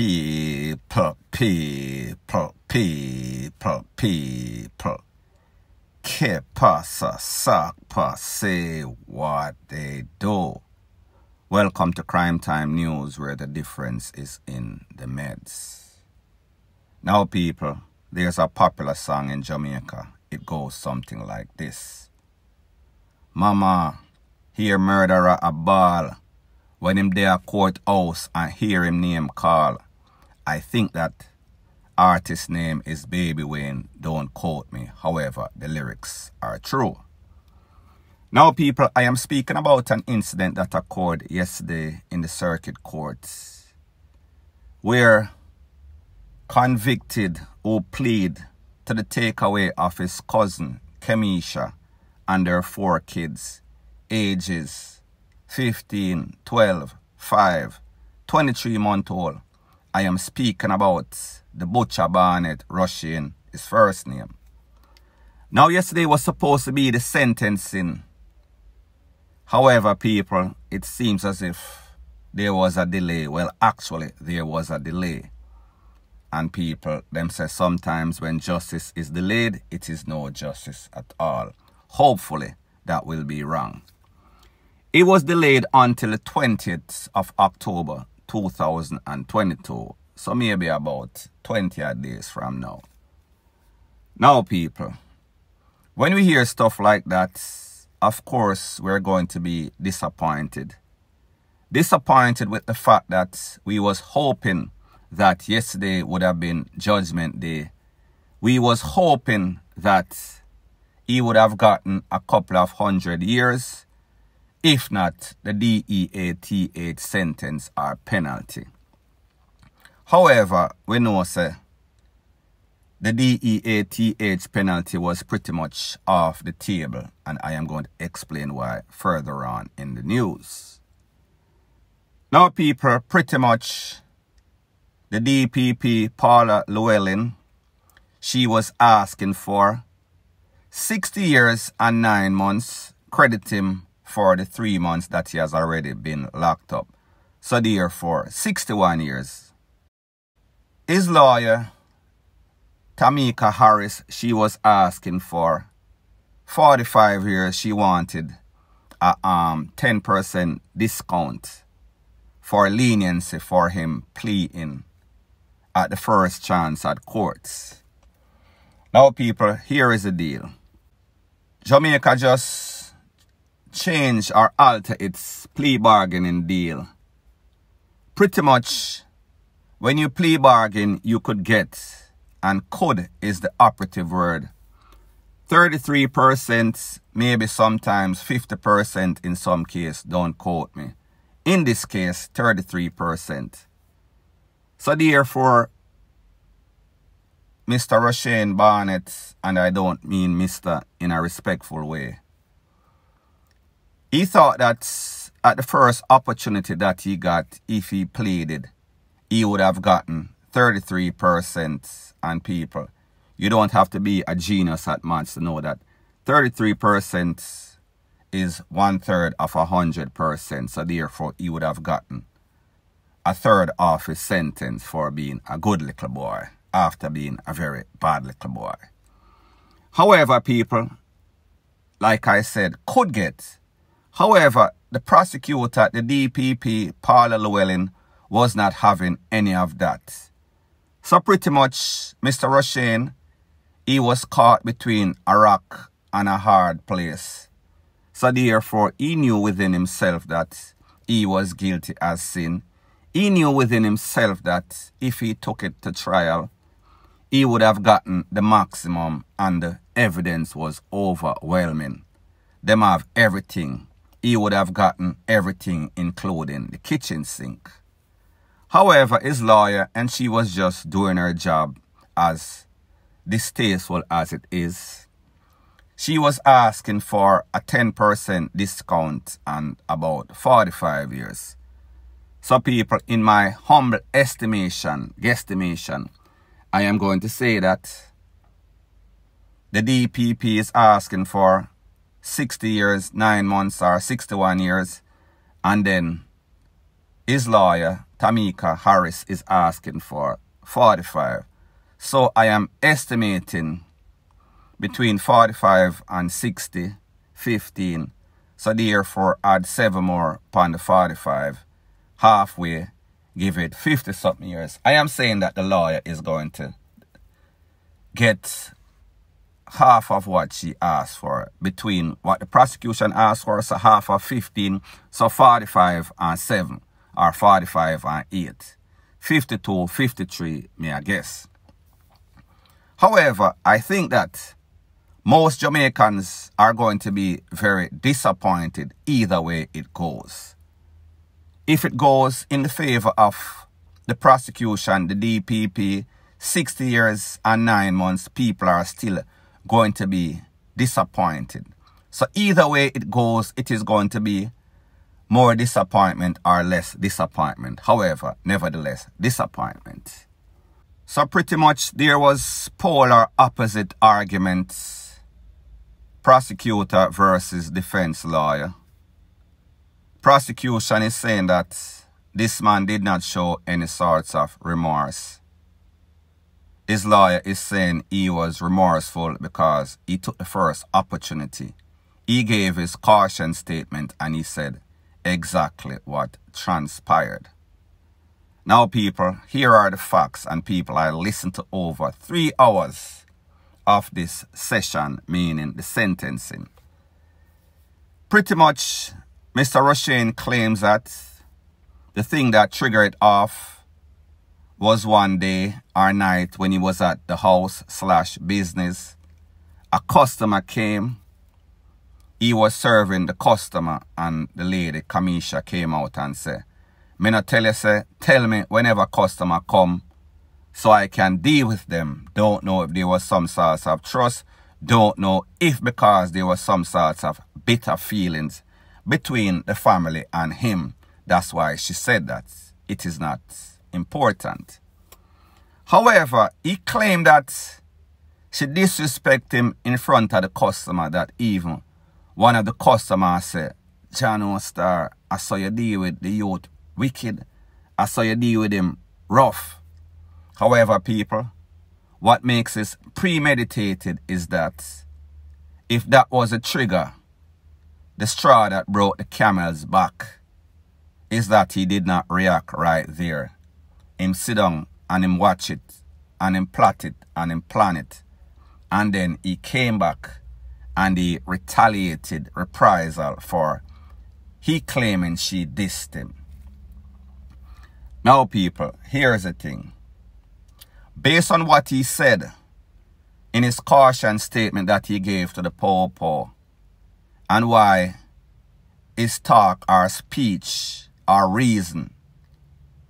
People. Que pasa, sakpa, say what they do. Welcome to Crime Time News, where the difference is in the meds. Now, people, there's a popular song in Jamaica. It goes something like this. Mama, hear murderer a ball. When him there courthouse and hear him name call. I think that artist name is Baby Wayne. Don't quote me. However, the lyrics are true. Now, people, I am speaking about an incident that occurred yesterday in the circuit courts, where convicted who plead to the takeaway of his cousin, Kemisha, and their 4 kids, ages 15, 12, 5, 23-month-old. I am speaking about the butcher Barnett Rushing, his first name. Now, yesterday was supposed to be the sentencing. However, people, it seems as if there was a delay. Well, actually, there was a delay. And people, them say sometimes when justice is delayed, it is no justice at all. Hopefully, that will be wrong. It was delayed until the 20th of October 2022. So maybe about 20 days from now. Now, people, when we hear stuff like that, of course, we're going to be disappointed. Disappointed with the fact that we was hoping that yesterday would have been Judgment Day. We was hoping that he would have gotten a couple of 100 years, if not the DEATH sentence or penalty. However, we know, sir, the DEATH penalty was pretty much off the table, and I am going to explain why further on in the news. Now, people, pretty much the DPP, Paula Llewellyn, she was asking for 60 years and 9 months, credit him for the 3 months that he has already been locked up. So therefore, 61 years. His lawyer, Tamika Harris, she was asking for 45 years. She wanted a 10% discount for leniency for him pleading at the first chance at courts. Now, people, here is the deal. Jamaica just change or alter its plea bargaining deal. Pretty much, when you plea bargain, you could get, and could is the operative word, 33%, maybe sometimes 50% in some case, don't quote me. In this case, 33%. So therefore, Mr. Rushing Barnett, and I don't mean Mr. in a respectful way, he thought that at the first opportunity that he got, if he pleaded, he would have gotten 33%. And people, you don't have to be a genius at maths to know that 33% is 1/3 of 100%. So therefore, he would have gotten a third of his sentence for being a good little boy after being a very bad little boy. However, people, like I said, could get. However, the prosecutor, the DPP, Paula Llewellyn, was not having any of that. So pretty much, Mr. Rushing, he was caught between a rock and a hard place. So therefore, he knew within himself that he was guilty as sin. He knew within himself that if he took it to trial, he would have gotten the maximum, and the evidence was overwhelming. Them have everything. He would have gotten everything, including the kitchen sink. However, his lawyer, and she was just doing her job as distasteful as it is, she was asking for a 10% discount and about 45 years. So people, in my humble guesstimation, I am going to say that the DPP is asking for 60 years, 9 months, or 61 years, and then his lawyer, Tamika Harris is asking for 45. So I am estimating between 45 and 60, 15. So therefore add 7 more upon the 45. Halfway, give it 50 something years. I am saying that the lawyer is going to get half of what she asked for, between what the prosecution asked for, so half of 15, so 45 and 7, or 45 and 8. 52, 53, may I guess. However, I think that most Jamaicans are going to be very disappointed either way it goes. If it goes in the favor of the prosecution, the DPP, 60 years and 9 months, people are still going to be disappointed. So either way it goes, it is going to be more disappointment or less disappointment. However, nevertheless, disappointment. So pretty much there was polar opposite arguments. Prosecutor versus defense lawyer. Prosecution is saying that this man did not show any sorts of remorse. His lawyer is saying he was remorseful because he took the first opportunity. He gave his caution statement and he said exactly what transpired. Now people, here are the facts, and people, I listened to over 3 hours of this session, meaning the sentencing. Pretty much, Mr. Roshane claims that the thing that triggered it off was one day or night when he was at the house/business. A customer came. He was serving the customer and the lady, Kamisha, came out and said, "Me not tell you, say, tell me whenever customer come so I can deal with them." Don't know if there was some sorts of trust. Don't know if because there was some sorts of bitter feelings between the family and him. That's why she said that. It is not important. However, he claimed that she disrespected him in front of the customer, that even one of the customers said, "John Star, I saw you deal with the youth wicked. I saw you deal with him rough." However, people, what makes this premeditated is that if that was a trigger, the straw that broke the camel's back, is that he did not react right there. Him sit down and him watch it, and him plot it, and him plan it. And then he came back and he retaliated reprisal for he claiming she dissed him. Now people, here's the thing. Based on what he said in his caution statement that he gave to the Popo, and why his talk or speech or reason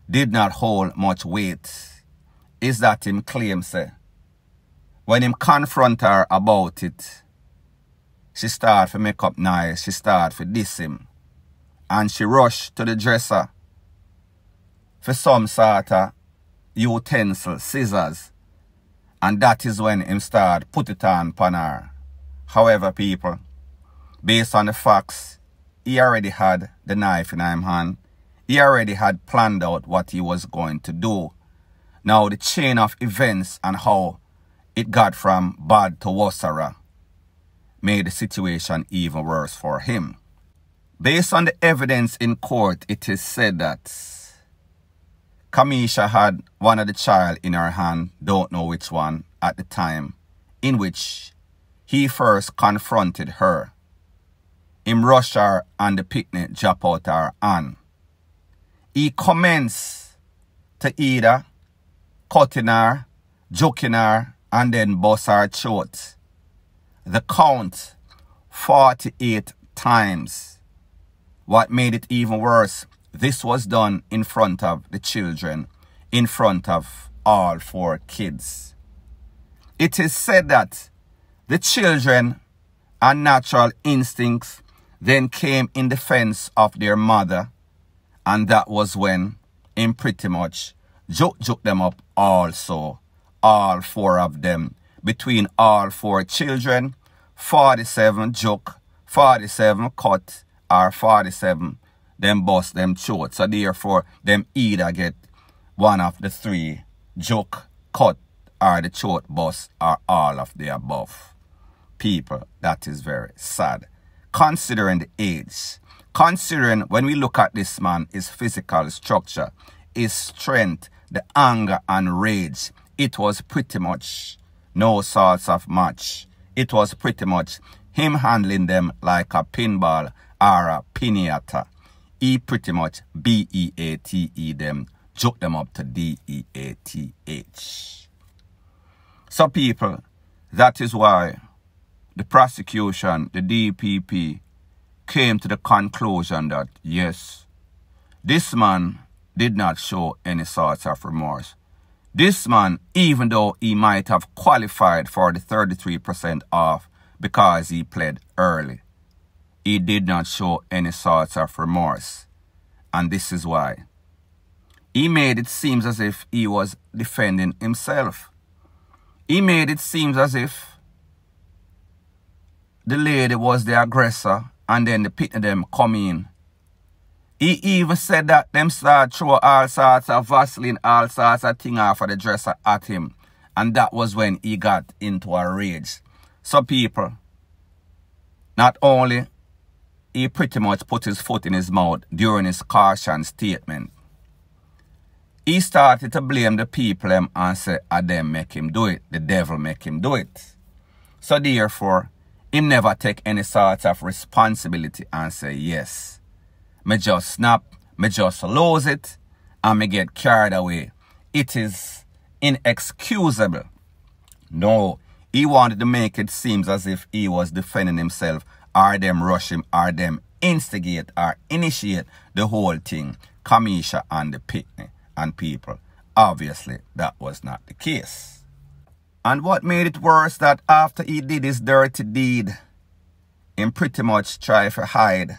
did not hold much weight, is that him claims say, when him confront her about it, she start to make up nice, she start to diss him, and she rush to the dresser for some sort of utensil, scissors, and that is when him start put it on her. However, people, based on the facts, he already had the knife in his hand. He already had planned out what he was going to do. Now the chain of events and how it got from bad to worse made the situation even worse for him. Based on the evidence in court, it is said that Kamisha had one of the child in her hand, don't know which one, at the time in which he first confronted her. Him rush her and the picnic drop out her hand. He commenced to either cutting her, joking her, and then bust her throat. The count 48 times. What made it even worse, this was done in front of the children, in front of all 4 kids. It is said that the children and natural instincts then came in defense of their mother, and that was when him pretty much joke them up also, all 4 of them. Between all 4 children, 47 joke, 47 cut, or 47 them bust them throat. So therefore, them either get one of the three: joke, cut, or the throat bust, or all of the above. People, that is very sad. Considering the age, considering when we look at this man, his physical structure, his strength, the anger and rage, it was pretty much no sorts of match. It was pretty much him handling them like a pinball or a pinata. He pretty much B-E-A-T-E them, joke them up to D-E-A-T-H. So people, that is why the prosecution, the DPP, came to the conclusion that yes, this man did not show any sort of remorse. This man, even though he might have qualified for the 33% off because he pled early, he did not show any sort of remorse. And this is why. He made it seem as if he was defending himself. He made it seem as if the lady was the aggressor and then the pit of them come in. He even said that them start throw all sorts of Vaseline, all sorts of thing off of the dresser at him. And that was when he got into a rage. So people, not only he pretty much put his foot in his mouth during his caution statement, he started to blame the people and say, them make him do it. The devil make him do it. So therefore, he never take any sort of responsibility and say, yes, me just snap, me just lose it, and me get carried away. It is inexcusable. No, he wanted to make it seem as if he was defending himself, or them rush him, or them instigate or initiate the whole thing. Kamisha and the Pitney and people. Obviously, that was not the case. And what made it worse, that after he did his dirty deed, he pretty much tried to hide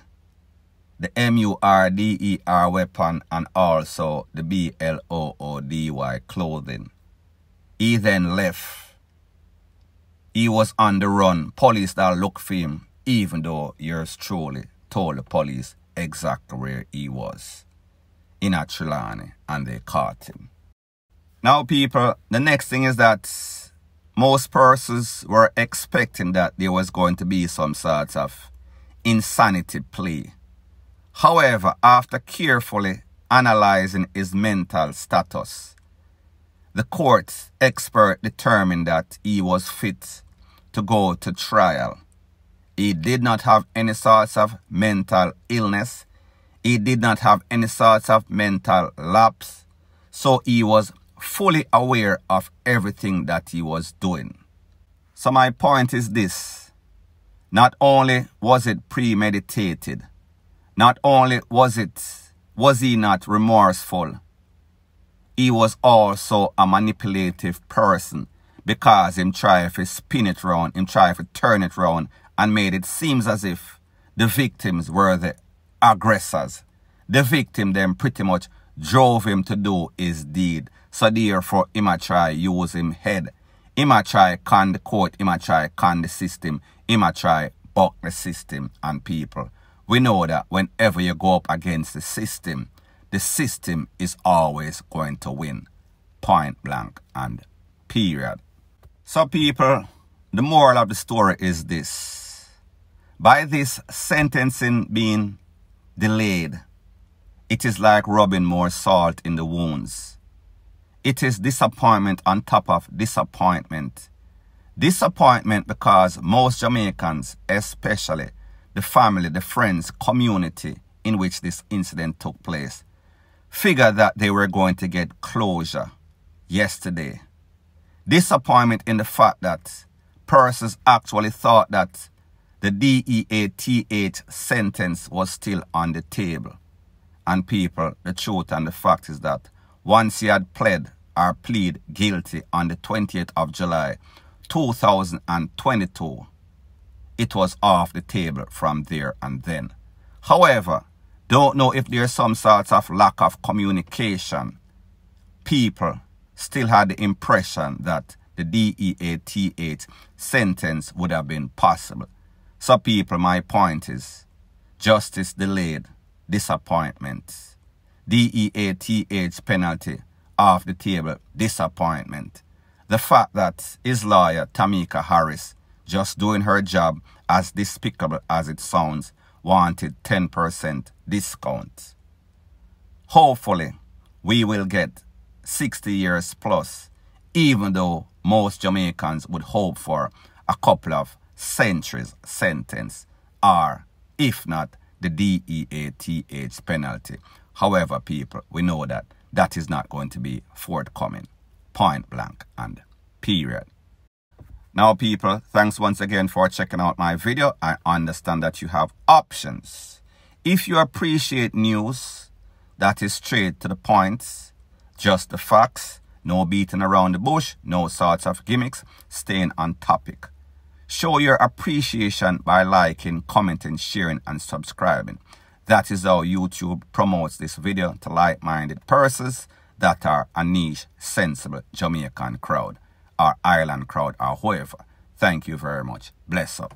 the MVRD3RER weapon and also the BLOODY clothing. He then left. He was on the run. Police that look for him, even though yours truly told the police exactly where he was. In a Trelawney, and they caught him. Now people, the next thing is that most persons were expecting that there was going to be some sort of insanity plea. However, after carefully analyzing his mental status, the court expert determined that he was fit to go to trial. He did not have any sorts of mental illness. He did not have any sorts of mental lapse. So he was fully aware of everything that he was doing. So my point is this. Not only was it premeditated, not only was he not remorseful, he was also a manipulative person, because him tried to spin it round, him tried to turn it round and made it seem as if the victims were the aggressors. The victim then pretty much drove him to do his deed. So therefore, him a try use him head. Him a try con the court, him a try con the system, him a try buck the system and people. We know that whenever you go up against the system is always going to win. Point blank and period. So people, the moral of the story is this. By this sentencing being delayed, it is like rubbing more salt in the wounds. It is disappointment on top of disappointment. Disappointment because most Jamaicans, especially the family, the friends, community in which this incident took place, figured that they were going to get closure yesterday. Disappointment in the fact that persons actually thought that the DEATH sentence was still on the table. And people, the truth and the fact is that once he had pled or plead guilty on the 20th of July, 2022, it was off the table from there and then. However, don't know if there's some sort of lack of communication. People still had the impression that the DEATH sentence would have been possible. So people, my point is, justice delayed, disappointment. DEATH penalty, off the table, disappointment. The fact that his lawyer, Tamika Harris, just doing her job, as despicable as it sounds, wanted 10% discount. Hopefully, we will get 60 years plus, even though most Jamaicans would hope for a couple of centuries sentence, or if not, the DEATH penalty. However, people, we know that that is not going to be forthcoming. Point blank and period. Now, people, thanks once again for checking out my video. I understand that you have options. If you appreciate news that is straight to the point, just the facts, no beating around the bush, no sorts of gimmicks, staying on topic. Show your appreciation by liking, commenting, sharing, and subscribing. That is how YouTube promotes this video to like-minded persons that are a niche, sensible Jamaican crowd, or island crowd, or whoever. Thank you very much. Bless up.